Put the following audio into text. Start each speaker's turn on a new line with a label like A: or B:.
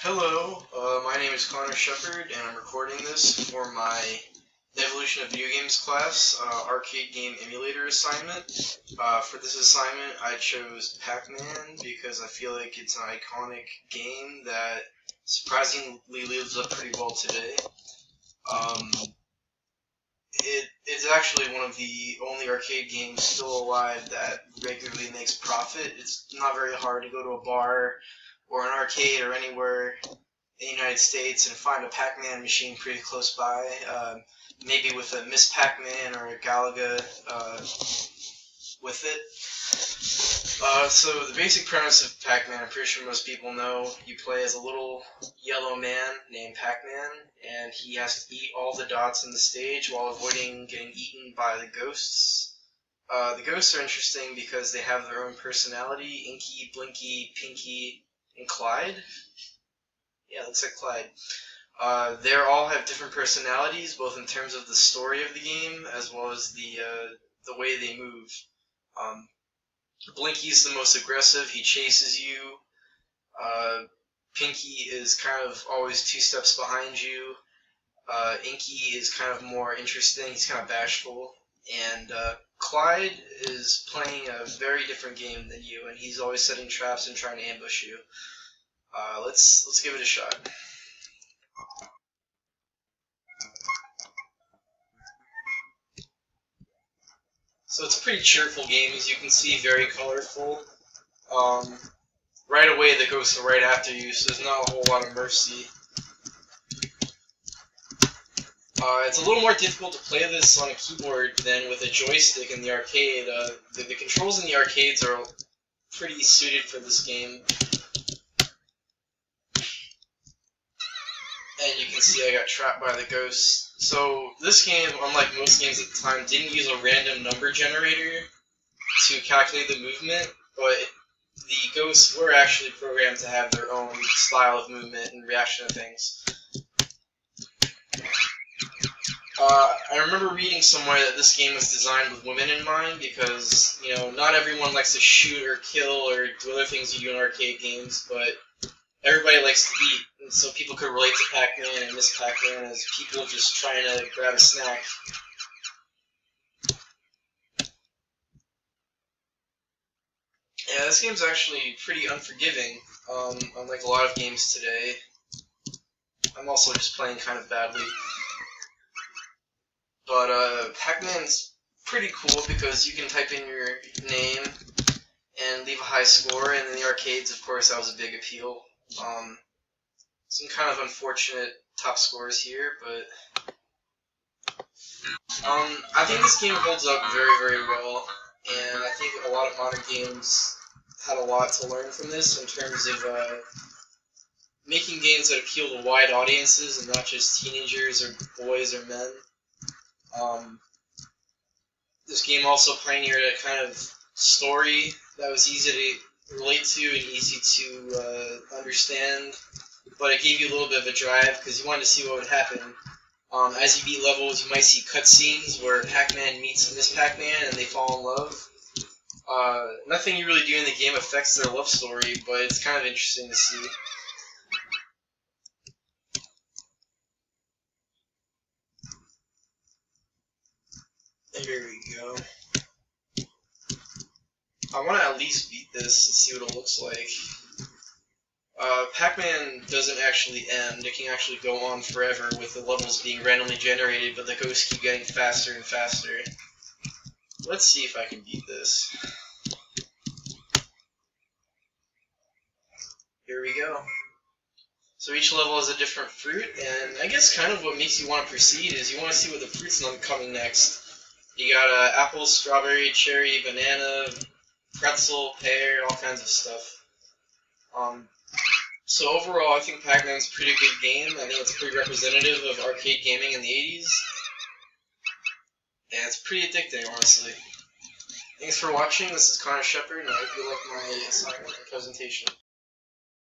A: Hello, my name is Connor Shepard, and I'm recording this for my The Evolution of Video Games class arcade game emulator assignment. For this assignment, I chose Pac-Man because I feel like it's an iconic game that surprisingly lives up pretty well today. It's actually one of the only arcade games still alive that regularly makes profit. It's not very hard to go to a bar or an arcade or anywhere in the United States and find a Pac-Man machine pretty close by, maybe with a Miss Pac-Man or a Galaga with it. So the basic premise of Pac-Man, I'm pretty sure most people know. You play as a little yellow man named Pac-Man, and he has to eat all the dots on the stage while avoiding getting eaten by the ghosts. The ghosts are interesting because they have their own personality. Inky, Blinky, Pinky, and Clyde. Yeah, looks like Clyde. They all have different personalities, both in terms of the story of the game as well as the way they move. Blinky's the most aggressive. He chases you. Pinky is kind of always two steps behind you. Inky is kind of more interesting. He's kind of bashful. And Clyde is playing a very different game than you, and he's always setting traps and trying to ambush you. Let's give it a shot. So it's a pretty cheerful game, as you can see, very colorful. Right away the ghosts are right after you, so there's not a whole lot of mercy. It's a little more difficult to play this on a keyboard than with a joystick in the arcade. The controls in the arcades are pretty suited for this game. And you can see I got trapped by the ghosts. So this game, unlike most games at the time, didn't use a random number generator to calculate the movement, but the ghosts were actually programmed to have their own style of movement and reaction to things. I remember reading somewhere that this game was designed with women in mind because, you know, not everyone likes to shoot or kill or do other things you do in arcade games, but everybody likes to eat, and so people could relate to Pac-Man and Miss Pac-Man as people just trying to grab a snack. Yeah, this game's actually pretty unforgiving, unlike a lot of games today. I'm also just playing kind of badly. But Pac-Man's pretty cool because you can type in your name and leave a high score, and in the arcades, of course, that was a big appeal. Some kind of unfortunate top scores here, but I think this game holds up very, very well, and I think a lot of modern games had a lot to learn from this in terms of making games that appeal to wide audiences and not just teenagers or boys or men. This game also pioneered a kind of story that was easy to relate to and easy to understand, but it gave you a little bit of a drive because you wanted to see what would happen. As you beat levels, you might see cutscenes where Pac-Man meets Miss Pac-Man and they fall in love. Nothing you really do in the game affects their love story, but it's kind of interesting to see. Here we go. I want to at least beat this and see what it looks like. Pac-Man doesn't actually end. It can actually go on forever with the levels being randomly generated, but the ghosts keep getting faster and faster. Let's see if I can beat this. Here we go. So each level is a different fruit, and I guess kind of what makes you want to proceed is you want to see what the fruit's coming next. You got apple, strawberry, cherry, banana, pretzel, pear, all kinds of stuff. So overall, I think Pac-Man's a pretty good game. I think it's pretty representative of arcade gaming in the 80s. And it's pretty addicting, honestly. Thanks for watching. This is Connor Shepard, and I hope you like my assignment and presentation.